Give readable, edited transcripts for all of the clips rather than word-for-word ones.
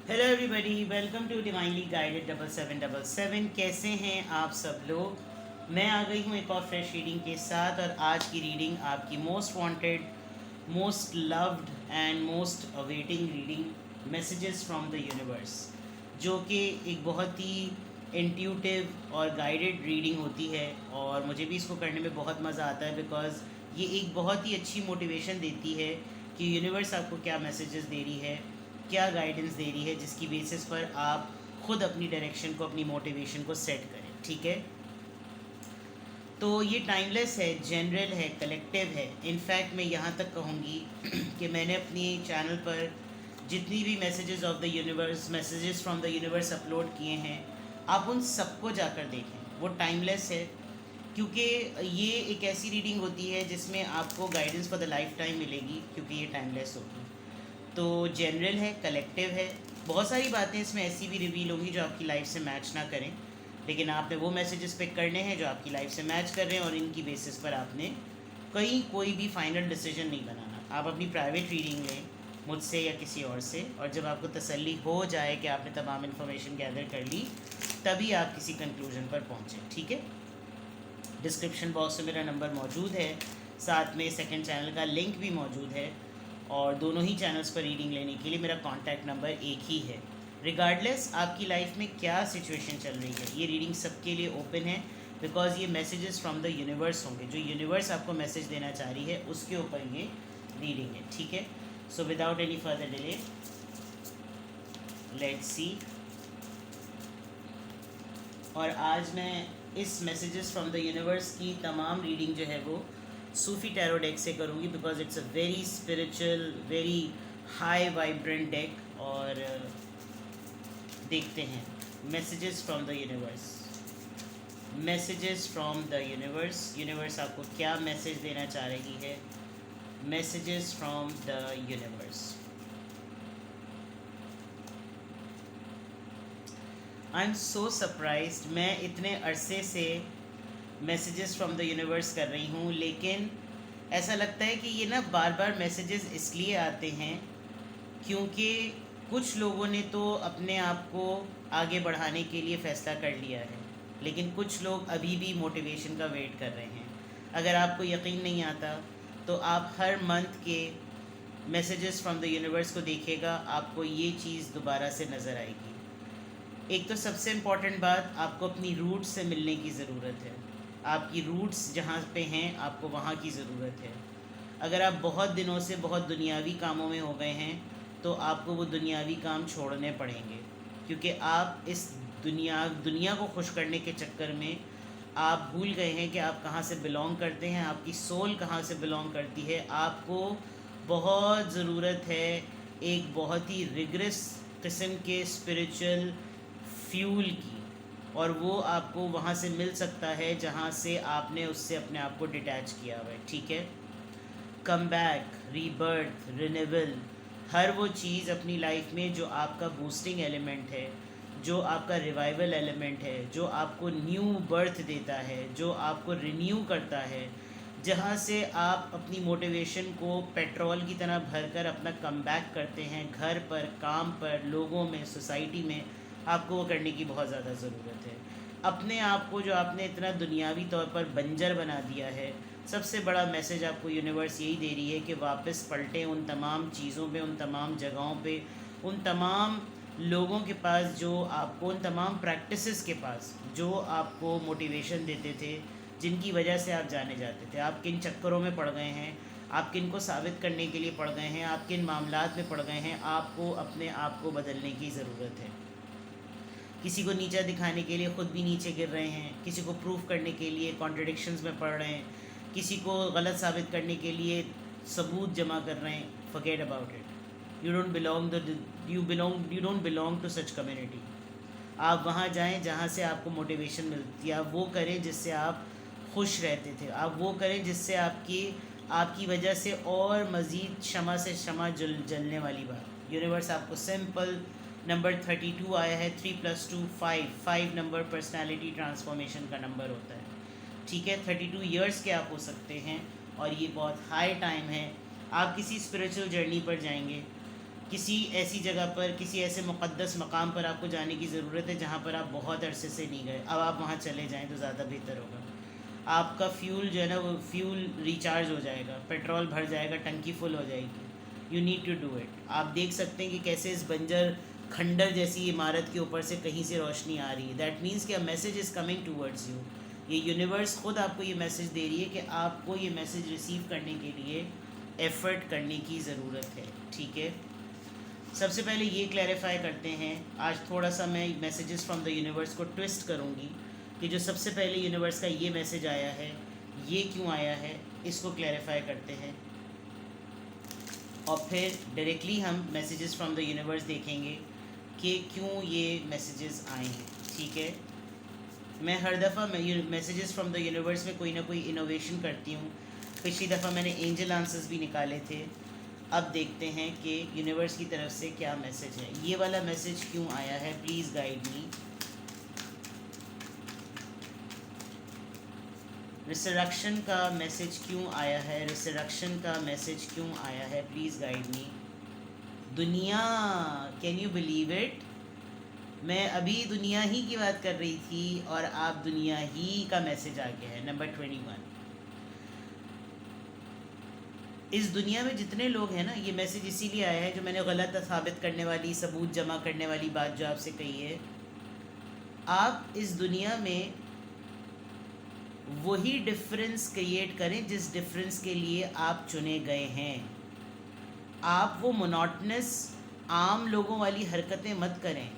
Hello everybody, welcome to divinely guided 7777। कैसे हैं आप सब लोग। मैं आ गई हूँ एक और फ्रेश रीडिंग के साथ, और आज की रीडिंग आपकी most wanted, most loved and most awaiting reading, messages from the universe, जो कि एक बहुत ही इंट्यूटिव और गाइडेड रीडिंग होती है। और मुझे भी इसको करने में बहुत मज़ा आता है, बिकॉज़ ये एक बहुत ही अच्छी मोटिवेशन देती है कि यूनिवर्स आपको क्या मैसेजेस दे रही है, क्या गाइडेंस दे रही है, जिसकी बेसिस पर आप खुद अपनी डायरेक्शन को, अपनी मोटिवेशन को सेट करें। ठीक है। तो ये टाइमलेस है, जनरल है, कलेक्टिव है। इनफैक्ट मैं यहाँ तक कहूँगी कि मैंने अपनी चैनल पर जितनी भी messages of the universe, messages from the universe upload किए हैं, आप उन सबको जाकर देखें। वो टाइमलेस है, क्योंकि ये एक ऐसी रीडिंग होती है जिसमें आपको guidance for the life time मिलेगी, क्योंकि ये टाइमलेस होगी। तो जनरल है, कलेक्टिव है। बहुत सारी बातें इसमें ऐसी भी रिवील होंगी जो आपकी लाइफ से मैच ना करें, लेकिन आपने वो मैसेजेस पिक करने हैं जो आपकी लाइफ से मैच कर रहे हैं, और इनकी बेसिस पर आपने कहीं कोई भी फाइनल डिसीजन नहीं बनाना। आप अपनी प्राइवेट रीडिंग लें मुझसे या किसी और से, और जब आपको तसल्ली हो जाए कि आपने तमाम इन्फॉर्मेशन गैदर कर ली, तभी आप किसी कंक्लूजन पर पहुँचें। ठीक है। डिस्क्रिप्शन बॉक्स में मेरा नंबर मौजूद है, साथ में सेकंड चैनल का लिंक भी मौजूद है, और दोनों ही चैनल्स पर रीडिंग लेने के लिए मेरा कॉन्टैक्ट नंबर एक ही है। रिगार्डलेस आपकी लाइफ में क्या सिचुएशन चल रही है, ये रीडिंग सबके लिए ओपन है, बिकॉज ये मैसेजेस फ्रॉम द यूनिवर्स होंगे। जो यूनिवर्स आपको मैसेज देना चाह रही है उसके ऊपर ये रीडिंग है। ठीक है। So without any further delay, let's see. और आज मैं इस मैसेजेस फ्रॉम द यूनिवर्स की तमाम रीडिंग जो है वो सूफी टैरो डेक से करूँगी, because it's a very spiritual, very high vibrant deck. और देखते हैं messages from the universe. Messages from the universe, universe आपको क्या मैसेज देना चाह रही है। Messages from the universe. I am so surprised. मैं इतने अरसे से मैसेजेस फ्रॉम द यूनिवर्स कर रही हूँ, लेकिन ऐसा लगता है कि ये ना बार बार मैसेजेस इसलिए आते हैं क्योंकि कुछ लोगों ने तो अपने आप को आगे बढ़ाने के लिए फ़ैसला कर लिया है, लेकिन कुछ लोग अभी भी मोटिवेशन का वेट कर रहे हैं। अगर आपको यकीन नहीं आता तो आप हर मंथ के मैसेजेस फ्रॉम द यूनिवर्स को देखिएगा, आपको ये चीज़ दोबारा से नज़र आएगी। एक तो सबसे इम्पॉर्टेंट बात, आपको अपनी रूट्स से मिलने की ज़रूरत है। आपकी रूट्स जहाँ पे हैं, आपको वहाँ की ज़रूरत है। अगर आप बहुत दिनों से बहुत दुनियावी कामों में हो गए हैं, तो आपको वो दुनियावी काम छोड़ने पड़ेंगे, क्योंकि आप इस दुनिया को खुश करने के चक्कर में आप भूल गए हैं कि आप कहाँ से बिलोंग करते हैं, आपकी सोल कहाँ से बिलोंग करती है। आपको बहुत ज़रूरत है एक बहुत ही रिगरस किस्म के स्पिरिचुअल फ्यूल की, और वो आपको वहाँ से मिल सकता है जहाँ से आपने उससे अपने आप को डिटैच किया हुआ है। ठीक है। कम बैक, रीबर्थ, रिन्यूअल, हर वो चीज़ अपनी लाइफ में जो आपका बूस्टिंग एलिमेंट है, जो आपका रिवाइवल एलिमेंट है, जो आपको न्यू बर्थ देता है, जो आपको रिन्यू करता है, जहाँ से आप अपनी मोटिवेशन को पेट्रोल की तरह भरकर अपना कम बैक करते हैं घर पर, काम पर, लोगों में, सोसाइटी में, आपको वो करने की बहुत ज़्यादा ज़रूरत है। अपने आप को जो आपने इतना दुनियावी तौर पर बंजर बना दिया है, सबसे बड़ा मैसेज आपको यूनिवर्स यही दे रही है कि वापस पलटें उन तमाम चीज़ों पे, उन तमाम जगहों पे, उन तमाम लोगों के पास जो आपको, उन तमाम प्रैक्टिसेस के पास जो आपको मोटिवेशन देते थे, जिनकी वजह से आप जाने जाते थे। आप किन चक्करों में पड़ गए हैं, आप किन को साबित करने के लिए पड़ गए हैं, आप किन मामलात में पड़ गए हैं, आपको अपने आप को बदलने की ज़रूरत है। किसी को नीचा दिखाने के लिए ख़ुद भी नीचे गिर रहे हैं, किसी को प्रूफ करने के लिए कॉन्ट्रडिक्शंस में पड़ रहे हैं, किसी को गलत साबित करने के लिए सबूत जमा कर रहे हैं। Forget about it. You don't belong to such community. आप वहाँ जाएं जहाँ से आपको मोटिवेशन मिलती है। आप वो करें जिससे आप खुश रहते थे, आप वो करें जिससे आपकी वजह से और मज़ीद शमा से शमा जलने वाली बात। यूनिवर्स आपको सिंपल नंबर 32 आया है, 3 + 2 5, 5 नंबर पर्सनालिटी ट्रांसफॉर्मेशन का नंबर होता है। ठीक है। 32 ईयर्स के आप हो सकते हैं, और ये बहुत हाई टाइम है। आप किसी स्पिरिचुअल जर्नी पर जाएंगे, किसी ऐसी जगह पर, किसी ऐसे मुक़द्दस मकाम पर आपको जाने की ज़रूरत है जहाँ पर आप बहुत अरसे से नहीं गए, अब आप वहाँ चले जाएं तो ज़्यादा बेहतर होगा। आपका फ्यूल जो है ना, वो फ्यूल रिचार्ज हो जाएगा, पेट्रोल भर जाएगा, टंकी फुल हो जाएगी। You need to do it. आप देख सकते हैं कि कैसे इस बंजर खंडर जैसी इमारत के ऊपर से कहीं से रोशनी आ रही है। दैट मीन्स कि a message is coming towards you. ये यूनिवर्स खुद आपको ये मैसेज दे रही है कि आपको ये मैसेज रिसीव करने के लिए एफ़र्ट करने की ज़रूरत है। ठीक है, सबसे पहले ये क्लैरिफाई करते हैं। आज थोड़ा सा मैं मैसेजेस फ्रॉम द यूनिवर्स को ट्विस्ट करूँगी कि जो सबसे पहले यूनिवर्स का ये मैसेज आया है, ये क्यों आया है, इसको क्लैरिफाई करते हैं। और फिर डायरेक्टली हम मैसेजेस फ्रॉम द यूनिवर्स देखेंगे कि क्यों ये मैसेजेस आए हैं। ठीक है, मैं हर दफ़ा मैसेजेस फ्रॉम द यूनिवर्स में कोई ना कोई इनोवेशन करती हूँ। पिछली दफ़ा मैंने एंजल आंसर्स भी निकाले थे। अब देखते हैं कि यूनिवर्स की तरफ से क्या मैसेज है। ये वाला मैसेज क्यों आया है, प्लीज़ गाइड मी। रिसरेक्शन का मैसेज क्यों आया है, रिसरेक्शन का मैसेज क्यों आया है, प्लीज़ गाइड मी। दुनिया, कैन यू बिलीव इट, मैं अभी दुनिया ही की बात कर रही थी और आप दुनिया ही का मैसेज आ गया है। नंबर 21, इस दुनिया में जितने लोग हैं ना, ये मैसेज इसीलिए आया है जो मैंने गलत साबित करने वाली, सबूत जमा करने वाली बात जो आपसे कही है। आप इस दुनिया में वही डिफरेंस क्रिएट करें जिस डिफरेंस के लिए आप चुने गए हैं। आप वो मोनोटनस आम लोगों वाली हरकतें मत करें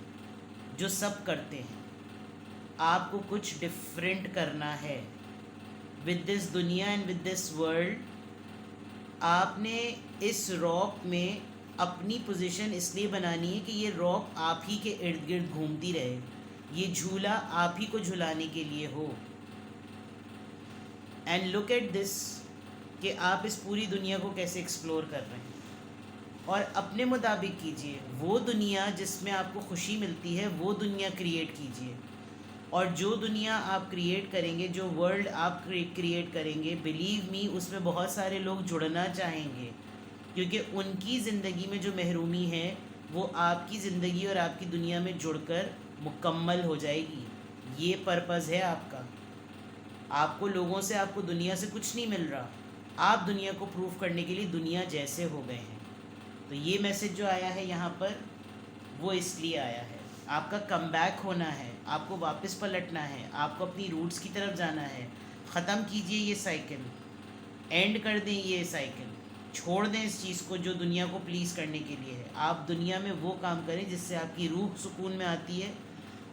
जो सब करते हैं। आपको कुछ डिफरेंट करना है विद दिस दुनिया एंड विद दिस वर्ल्ड। आपने इस रॉक में अपनी पोजीशन इसलिए बनानी है कि ये रॉक आप ही के इर्द गिर्द घूमती रहे, ये झूला आप ही को झुलाने के लिए हो। एंड लुक एट दिस कि आप इस पूरी दुनिया को कैसे एक्सप्लोर कर रहे हैं और अपने मुताबिक कीजिए। वो दुनिया जिसमें आपको खुशी मिलती है वो दुनिया क्रिएट कीजिए। और जो दुनिया आप क्रिएट करेंगे, जो वर्ल्ड आप क्रिएट करेंगे, बिलीव मी, उसमें बहुत सारे लोग जुड़ना चाहेंगे क्योंकि उनकी ज़िंदगी में जो महरूमी है वो आपकी ज़िंदगी और आपकी दुनिया में जुड़कर मुकम्मल हो जाएगी। ये पर्पज़ है आपका। आपको लोगों से, आपको दुनिया से कुछ नहीं मिल रहा। आप दुनिया को प्रूव करने के लिए दुनिया जैसे हो गए हैं। तो ये मैसेज जो आया है यहाँ पर, वो इसलिए आया है। आपका कमबैक होना है, आपको वापस पलटना है, आपको अपनी रूट्स की तरफ जाना है। ख़त्म कीजिए ये साइकिल, एंड कर दें ये साइकिल, छोड़ दें इस चीज़ को जो दुनिया को प्लीज़ करने के लिए है। आप दुनिया में वो काम करें जिससे आपकी रूह सुकून में आती है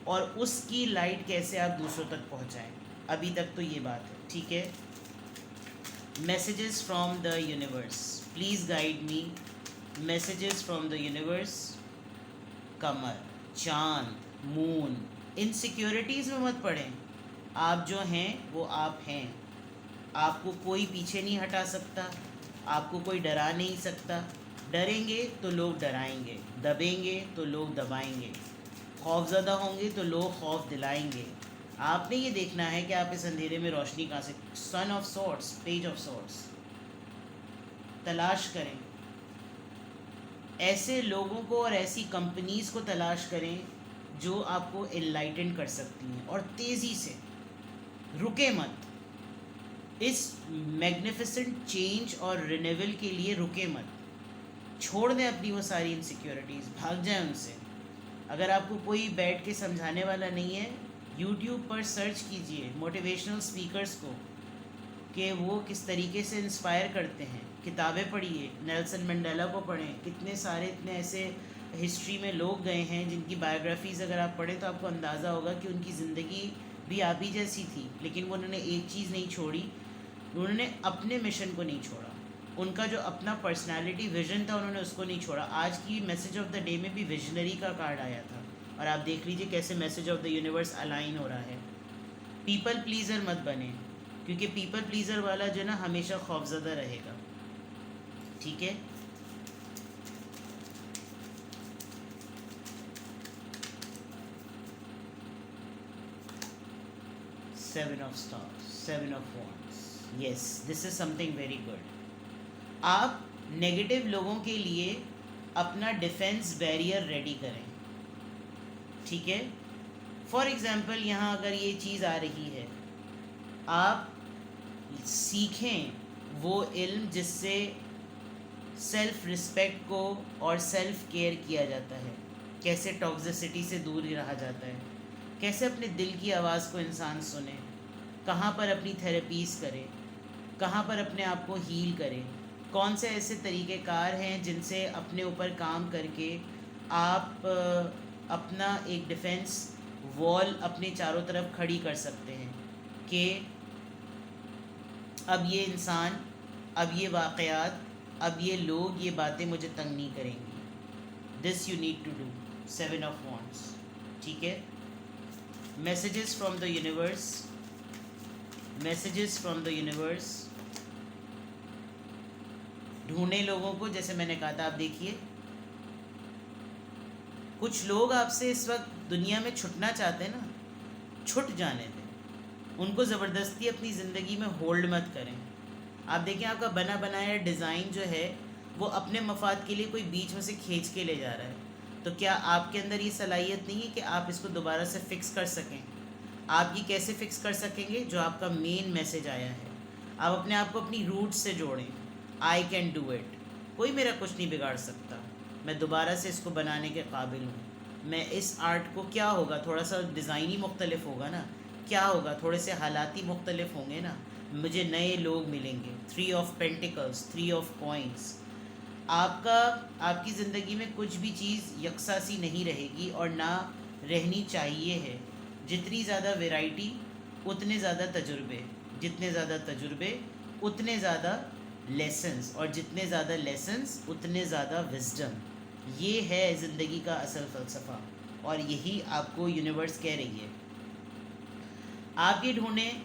और उसकी लाइट कैसे आप दूसरों तक पहुँचाएँ। अभी तक तो ये बात है। ठीक है, messages from the universe, please guide me. Messages from the universe. कमर, चांद, मून, इनसिक्योरिटीज़ में मत पड़ें। आप जो हैं वो आप हैं। आपको कोई पीछे नहीं हटा सकता, आपको कोई डरा नहीं सकता। डरेंगे तो लोग डराएंगे, दबेंगे तो लोग दबाएंगे, खौफज़दा होंगे तो लोग खौफ दिलाएंगे। आपने ये देखना है कि आप इस अंधेरे में रोशनी कहाँ से। Sun of swords, page of swords तलाश करें। ऐसे लोगों को और ऐसी कंपनीज़ को तलाश करें जो आपको एनलाइटन कर सकती हैं और तेज़ी से। रुके मत। इस मैग्निफिसेंट चेंज और रिन्यूअल के लिए रुके मत। छोड़ दें अपनी वो सारी इनसिक्योरिटीज़, भाग जाएं उनसे। अगर आपको कोई बैठ के समझाने वाला नहीं है, यूट्यूब पर सर्च कीजिए मोटिवेशनल स्पीकर्स को कि वो किस तरीके से इंस्पायर करते हैं। किताबें पढ़िए, नेल्सन मंडेला को पढ़ें। कितने सारे इतने ऐसे हिस्ट्री में लोग गए हैं जिनकी बायोग्राफीज़ अगर आप पढ़ें तो आपको अंदाज़ा होगा कि उनकी ज़िंदगी भी आप ही जैसी थी, लेकिन वो उन्होंने एक चीज़ नहीं छोड़ी, उन्होंने अपने मिशन को नहीं छोड़ा। उनका जो अपना पर्सनालिटी विजन था उन्होंने उसको नहीं छोड़ा। आज की मैसेज ऑफ द डे में भी विजनरी का कार्ड आया था और आप देख लीजिए कैसे message of the universe align हो रहा है। पीपल प्लीज़र मत बने, क्योंकि पीपल प्लीज़र वाला जो ना हमेशा खौफज़दा रहेगा। ठीक है, seven of stars, seven of wands. Yes, this is something very good. आप नेगेटिव लोगों के लिए अपना डिफेंस बैरियर रेडी करें। ठीक है, फॉर एग्ज़ाम्पल यहाँ अगर ये चीज़ आ रही है, आप सीखें वो इल्म जिससे सेल्फ़ रिस्पेक्ट को और सेल्फ़ केयर किया जाता है, कैसे टॉक्सिसिटी से दूर रहा जाता है, कैसे अपने दिल की आवाज़ को इंसान सुने, कहाँ पर अपनी थेरेपीज़ करे, कहाँ पर अपने आप को हील करे, कौन से ऐसे तरीक़ेकार हैं जिनसे अपने ऊपर काम करके आप अपना एक डिफेंस वॉल अपने चारों तरफ खड़ी कर सकते हैं कि अब ये इंसान, अब ये वाक़यात, अब ये लोग, ये बातें मुझे तंग नहीं करेंगी। This you need to do. 7 of wands. ठीक है, messages from the universe, messages from the universe. ढूंढे लोगों को, जैसे मैंने कहा था, आप देखिए कुछ लोग आपसे इस वक्त दुनिया में छुटना चाहते हैं ना, छुट जाने दें, उनको ज़बरदस्ती अपनी ज़िंदगी में होल्ड मत करें। आप देखें आपका बना बनाया डिज़ाइन जो है वो अपने मफाद के लिए कोई बीच में से खींच के ले जा रहा है, तो क्या आपके अंदर ये सलाहियत नहीं है कि आप इसको दोबारा से फ़िक्स कर सकें? आप ये कैसे फ़िक्स कर सकेंगे? जो आपका मेन मैसेज आया है, आप अपने आप को अपनी रूट से जोड़ें। आई कैन डू इट, कोई मेरा कुछ नहीं बिगाड़ सकता, मैं दोबारा से इसको बनाने के काबिल हूँ। मैं इस आर्ट को, क्या होगा, थोड़ा सा डिज़ाइन ही मुख्तलिफ होगा ना, क्या होगा, थोड़े से हालात ही मुख्तलिफ होंगे ना, मुझे नए लोग मिलेंगे। 3 ऑफ पेंटिकल्स, 3 ऑफ कॉइन्स। आपकी ज़िंदगी में कुछ भी चीज़ यकसा सी नहीं रहेगी और ना रहनी चाहिए है। जितनी ज़्यादा वैरायटी उतने ज़्यादा तजुर्बे, जितने ज़्यादा तजुर्बे उतने ज़्यादा लेसन्स, और जितने ज़्यादा लेसन्स उतने ज़्यादा विजडम। ये है ज़िंदगी का असल फ़लसफ़ा, और यही आपको यूनिवर्स कह रही है। आप ये ढूंढें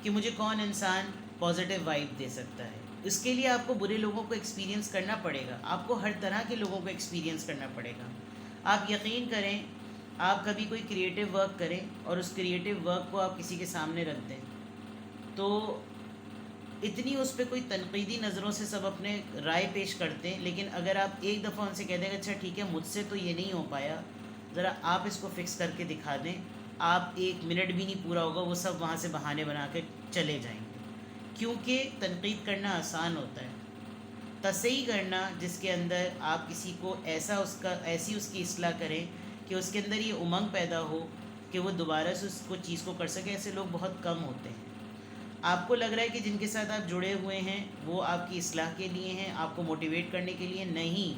कि मुझे कौन इंसान पॉजिटिव वाइब दे सकता है। इसके लिए आपको बुरे लोगों को एक्सपीरियंस करना पड़ेगा, आपको हर तरह के लोगों को एक्सपीरियंस करना पड़ेगा। आप यकीन करें, आप कभी कोई क्रिएटिव वर्क करें और उस क्रिएटिव वर्क को आप किसी के सामने रख दें, तो इतनी उस पर कोई तनकीदी नज़रों से सब अपने राय पेश करते हैं, लेकिन अगर आप एक दफ़ा उनसे कह दें अच्छा ठीक है मुझसे तो ये नहीं हो पाया, ज़रा आप इसको फ़िक्स करके दिखा दें, आप 1 मिनट भी नहीं पूरा होगा, वो सब वहाँ से बहाने बना के चले जाएंगे। क्योंकि तनकीद करना आसान होता है, तसही करना, जिसके अंदर आप किसी को ऐसी उसकी इस्लाह करें कि उसके अंदर ये उमंग पैदा हो कि वो दोबारा से उसको चीज़ को कर सके, ऐसे लोग बहुत कम होते हैं। आपको लग रहा है कि जिनके साथ आप जुड़े हुए हैं वो आपकी इस्लाह के लिए हैं, आपको मोटिवेट करने के लिए नहीं,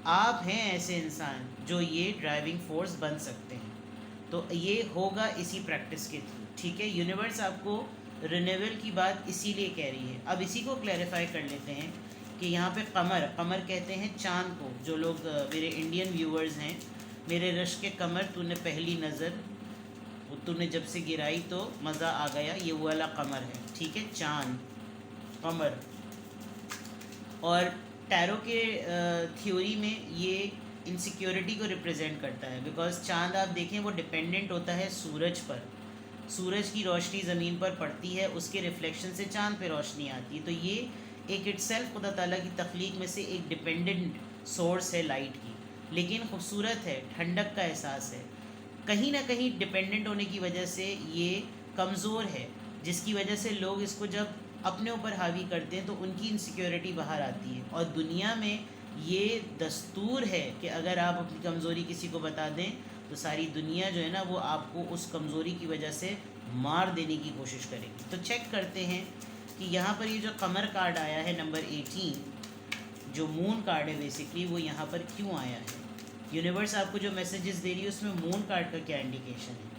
आप हैं ऐसे इंसान जो ये ड्राइविंग फोर्स बन सकते हैं। तो ये होगा इसी प्रैक्टिस के थ्रू। ठीक है, यूनिवर्स आपको रिन्यूअल की बात इसीलिए कह रही है। अब इसी को क्लैरिफाई कर लेते हैं कि यहाँ पे कमर कहते हैं चाँद को। जो लोग मेरे इंडियन व्यूवर्स हैं, मेरे रश के कमर, तूने पहली नज़र तूने जब से गिराई तो मज़ा आ गया, ये वो वाला कमर है। ठीक है, चाँद, कमर। और टैरो के थ्योरी में ये इनसिक्योरिटी को रिप्रेजेंट करता है, बिकॉज चाँद आप देखें वो डिपेंडेंट होता है सूरज पर। सूरज की रोशनी ज़मीन पर पड़ती है, उसके रिफ्लेक्शन से चाँद पे रोशनी आती है। तो ये एक इटसेल्फ खुदा ताला की तख्लीक में से एक डिपेंडेंट सोर्स है लाइट की, लेकिन खूबसूरत है, ठंडक का एहसास है। कहीं ना कहीं डिपेंडेंट होने की वजह से ये कमज़ोर है, जिसकी वजह से लोग इसको जब अपने ऊपर हावी करते हैं तो उनकी इनसिक्योरिटी बाहर आती है। और दुनिया में ये दस्तूर है कि अगर आप अपनी कमज़ोरी किसी को बता दें तो सारी दुनिया जो है ना वो आपको उस कमज़ोरी की वजह से मार देने की कोशिश करेगी। तो चेक करते हैं कि यहाँ पर ये जो कमर कार्ड आया है नंबर 18, जो मून कार्ड है बेसिकली, वो यहाँ पर क्यों आया है। यूनिवर्स आपको जो मैसेजेस दे रही है उसमें मून कार्ड का क्या इंडिकेशन है।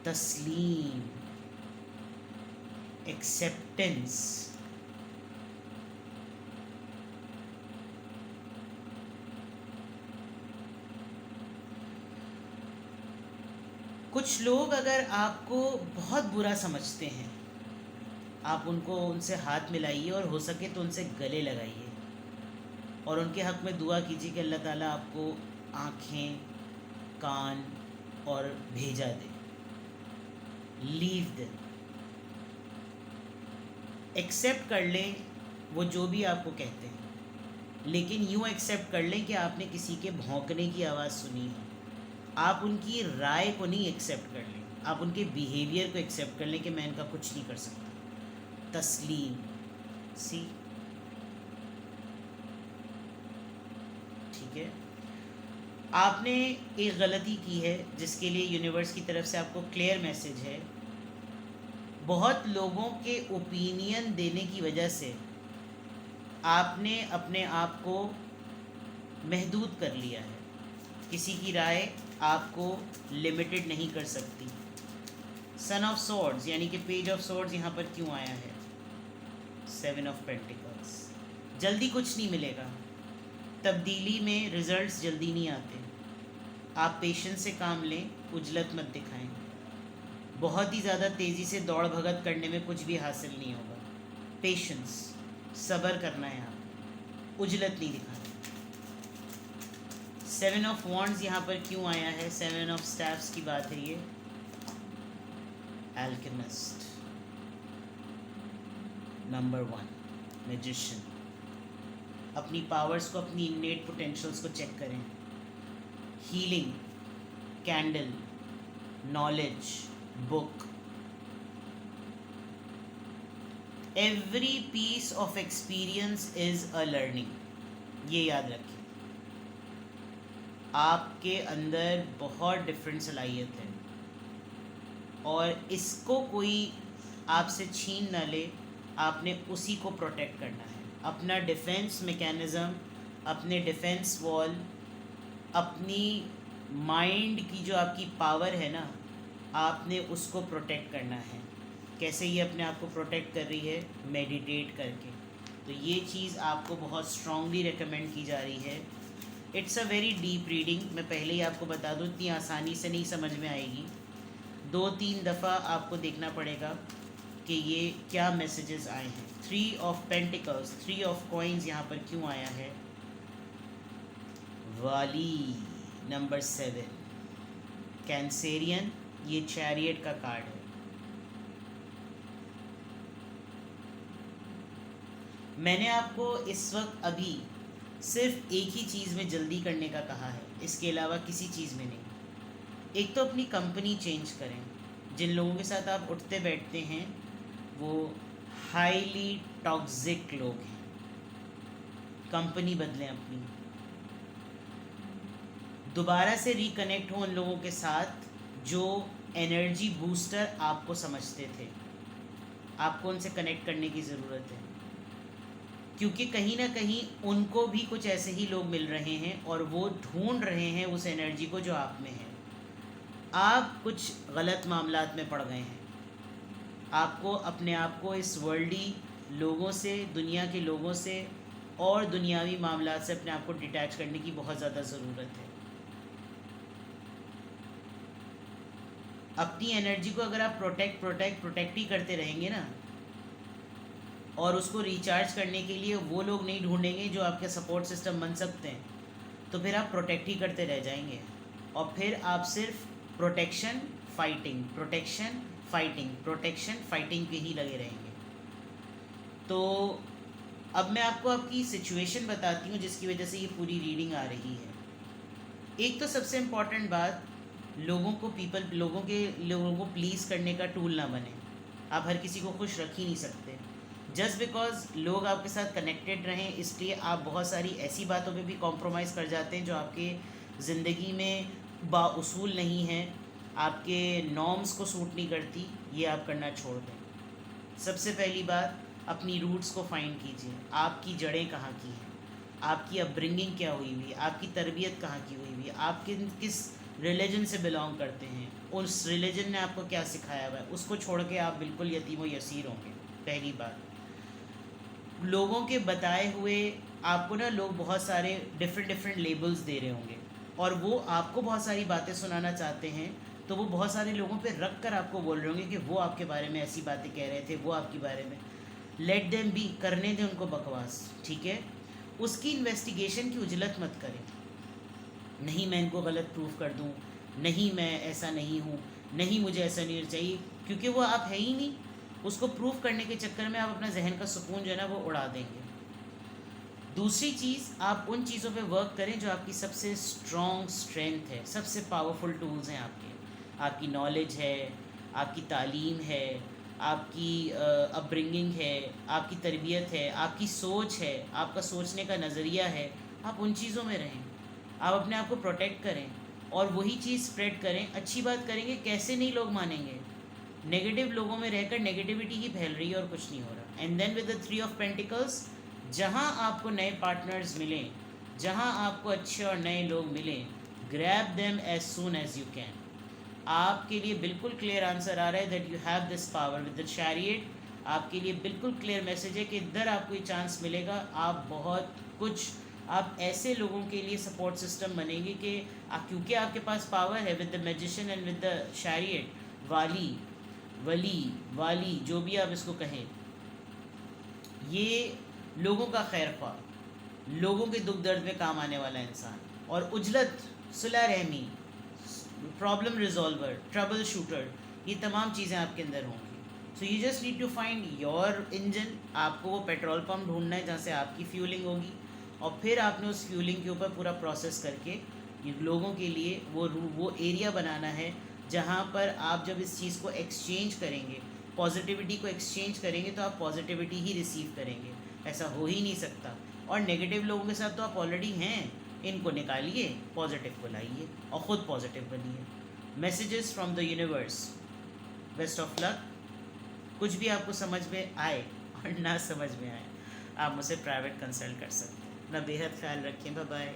तस्लीम, एक्सेप्टेंस। कुछ लोग अगर आपको बहुत बुरा समझते हैं, आप उनसे हाथ मिलाइए और हो सके तो उनसे गले लगाइए और उनके हक़ में दुआ कीजिए कि अल्लाह ताला आपको आँखें, कान और भेजा दे। लीव देम, एक्सेप्ट कर लें वो जो भी आपको कहते हैं। लेकिन यूँ एक्सेप्ट कर लें कि आपने किसी के भौंकने की आवाज़ सुनी है। आप उनकी राय को नहीं एक्सेप्ट कर लें, आप उनके बिहेवियर को एक्सेप्ट कर लें कि मैं इनका कुछ नहीं कर सकता। तस्लीम। सी, ठीक है। आपने एक गलती की है जिसके लिए यूनिवर्स की तरफ से आपको क्लियर मैसेज है। बहुत लोगों के ओपिनियन देने की वजह से आपने अपने आप को महदूद कर लिया है। किसी की राय आपको लिमिटेड नहीं कर सकती। सन ऑफ सॉर्ड्स यानी कि पेज ऑफ सॉर्ड्स यहाँ पर क्यों आया है? 7 ऑफ पेंटिकल्स। जल्दी कुछ नहीं मिलेगा, तब्दीली में रिजल्ट्स जल्दी नहीं आते। आप पेशेंस से काम लें, उजलत मत दिखाएं। बहुत ही ज़्यादा तेज़ी से दौड़ भगत करने में कुछ भी हासिल नहीं होगा। पेशेंस, सब्र करना है, आप उजलत नहीं दिखाना। 7 ऑफ वॉन्ड्स यहाँ पर क्यों आया है? 7 ऑफ स्टैफ्स की बात है ये। एल्केमिस्ट। Number 1 magician. अपनी पावर्स को, अपनी इननेट पोटेंशियल्स को चेक करें। Healing, candle, knowledge, book. Every piece of experience is a learning. ये याद रखिए। आपके अंदर बहुत डिफरेंट सलाहियत है और इसको कोई आपसे छीन ना ले। आपने उसी को प्रोटेक्ट करना है। अपना डिफेंस मैकेनिज़्म, अपने डिफेंस वॉल, अपनी माइंड की जो आपकी पावर है ना, आपने उसको प्रोटेक्ट करना है। कैसे ये अपने आप को प्रोटेक्ट कर रही है? मेडिटेट करके। तो ये चीज़ आपको बहुत स्ट्रांगली रेकमेंड की जा रही है। It's a very deep reading. मैं पहले ही आपको बता दूँ, इतनी आसानी से नहीं समझ में आएगी। 2-3 दफ़ा आपको देखना पड़ेगा कि ये क्या मैसेजेस आए हैं। 3 ऑफ पेंटिकल्स, 3 ऑफ कॉइन्स यहाँ पर क्यों आया है? वाली। Number 7 Cancerian. ये चैरियट का कार्ड है। मैंने आपको इस वक्त अभी सिर्फ एक ही चीज़ में जल्दी करने का कहा है, इसके अलावा किसी चीज़ में नहीं। एक तो अपनी कंपनी चेंज करें। जिन लोगों के साथ आप उठते बैठते हैं वो हाईली टॉक्सिक लोग हैं। कंपनी बदलें अपनी। दोबारा से रिकनेक्ट हो उन लोगों के साथ जो एनर्जी बूस्टर आपको समझते थे। आपको उनसे कनेक्ट करने की ज़रूरत है, क्योंकि कहीं ना कहीं उनको भी कुछ ऐसे ही लोग मिल रहे हैं और वो ढूंढ रहे हैं उस एनर्जी को जो आप में है। आप कुछ गलत मामलात में पड़ गए हैं। आपको अपने आप को इस वर्ल्डी लोगों से, दुनिया के लोगों से और दुनियावी मामलात से अपने आप को डिटैच करने की बहुत ज़्यादा ज़रूरत है। अपनी एनर्जी को अगर आप प्रोटेक्ट ही करते रहेंगे ना, और उसको रिचार्ज करने के लिए वो लोग नहीं ढूंढेंगे जो आपके सपोर्ट सिस्टम बन सकते हैं, तो फिर आप प्रोटेक्ट ही करते रह जाएंगे और फिर आप सिर्फ प्रोटेक्शन फाइटिंग पे ही लगे रहेंगे। तो अब मैं आपको आपकी सिचुएशन बताती हूँ जिसकी वजह से ये पूरी रीडिंग आ रही है। एक तो सबसे इम्पॉर्टेंट बात, लोगों को प्लीज़ करने का टूल ना बने। आप हर किसी को खुश रख ही नहीं सकते। जस्ट बिकॉज लोग आपके साथ कनेक्टेड रहें इसलिए आप बहुत सारी ऐसी बातों पे भी कॉम्प्रोमाइज़ कर जाते हैं जो आपके ज़िंदगी में बाउसूल नहीं है, आपके नॉर्म्स को सूट नहीं करती। ये आप करना छोड़ दें। सबसे पहली बात, अपनी रूट्स को फाइंड कीजिए। आपकी जड़ें कहाँ की हैं, आपकी अपब्रिंगिंग क्या हुई हुई है, आपकी तरबियत कहाँ की हुई हुई है, आप किस रिलीजन से बिलोंग करते हैं, उस रिलीजन ने आपको क्या सिखाया हुआ है। उसको छोड़ के आप बिल्कुल यतीम व यसीर होंगे। पहली बात, लोगों के बताए हुए आपको ना लोग बहुत सारे डिफरेंट लेबल्स दे रहे होंगे और वो आपको बहुत सारी बातें सुनाना चाहते हैं, तो वो बहुत सारे लोगों पे रख कर आपको बोल रहे होंगे कि वो आपके बारे में ऐसी बातें कह रहे थे, वो आपके बारे में। लेट देम बी, करने दें उनको बकवास, ठीक है। उसकी इन्वेस्टिगेशन की उजलत मत करें। नहीं मैं इनको गलत प्रूफ कर दूं, नहीं मैं ऐसा नहीं हूँ, नहीं मुझे ऐसा नहीं चाहिए, क्योंकि वो आप है ही नहीं। उसको प्रूफ करने के चक्कर में आप अपना जहन का सुकून जो है ना वो उड़ा देंगे। दूसरी चीज़, आप उन चीज़ों पे वर्क करें जो आपकी सबसे स्ट्रॉन्ग स्ट्रेंथ है, सबसे पावरफुल टूल्स हैं आपके। आपकी नॉलेज है, आपकी तालीम है, आपकी अपब्रिंगिंग है, आपकी तरबियत है, आपकी सोच है, आपका सोचने का नज़रिया है। आप उन चीज़ों में रहें, आप अपने आप को प्रोटेक्ट करें और वही चीज़ स्प्रेड करें। अच्छी बात करेंगे, कैसे नहीं लोग मानेंगे। नेगेटिव लोगों में रहकर नेगेटिविटी ही फैल रही है और कुछ नहीं हो रहा। And then with the three of pentacles, जहाँ आपको नए पार्टनर्स मिलें, जहाँ आपको अच्छे और नए लोग मिलें, grab them as soon as you can. आपके लिए बिल्कुल क्लियर आंसर आ रहा है that you have this power with the chariot. आपके लिए बिल्कुल क्लियर मैसेज है कि इधर आपको ये चांस मिलेगा। आप बहुत कुछ, आप ऐसे लोगों के लिए सपोर्ट सिस्टम बनेंगे कि क्योंकि आपके पास पावर है with the magician and with the chariot, वाली वली वाली जो भी आप इसको कहें, ये लोगों का खैर ख्वाह, लोगों के दुख दर्द में काम आने वाला इंसान, और उजलत, सुलह रहमी, प्रॉब्लम रिजॉल्वर, ट्रबल शूटर, ये तमाम चीज़ें आपके अंदर होंगी। So you just need to find your engine. आपको वो पेट्रोल पम्प ढूंढना है जहाँ से आपकी फ्यूलिंग होगी, और फिर आपने उस फ्यूलिंग के ऊपर पूरा प्रोसेस करके लोगों के लिए वो एरिया बनाना है जहाँ पर आप जब इस चीज़ को एक्सचेंज करेंगे, पॉजिटिविटी को एक्सचेंज करेंगे, तो आप पॉजिटिविटी ही रिसीव करेंगे। ऐसा हो ही नहीं सकता। और नेगेटिव लोगों के साथ तो आप ऑलरेडी हैं, इनको निकालिए, पॉजिटिव को लाइए और ख़ुद पॉजिटिव बनिए। Messages from the universe. Best of luck. कुछ भी आपको समझ में आए और ना समझ में आए, आप मुझसे प्राइवेट कंसल्ट कर सकते हैं। अपना बेहद ख्याल रखें। Bye bye.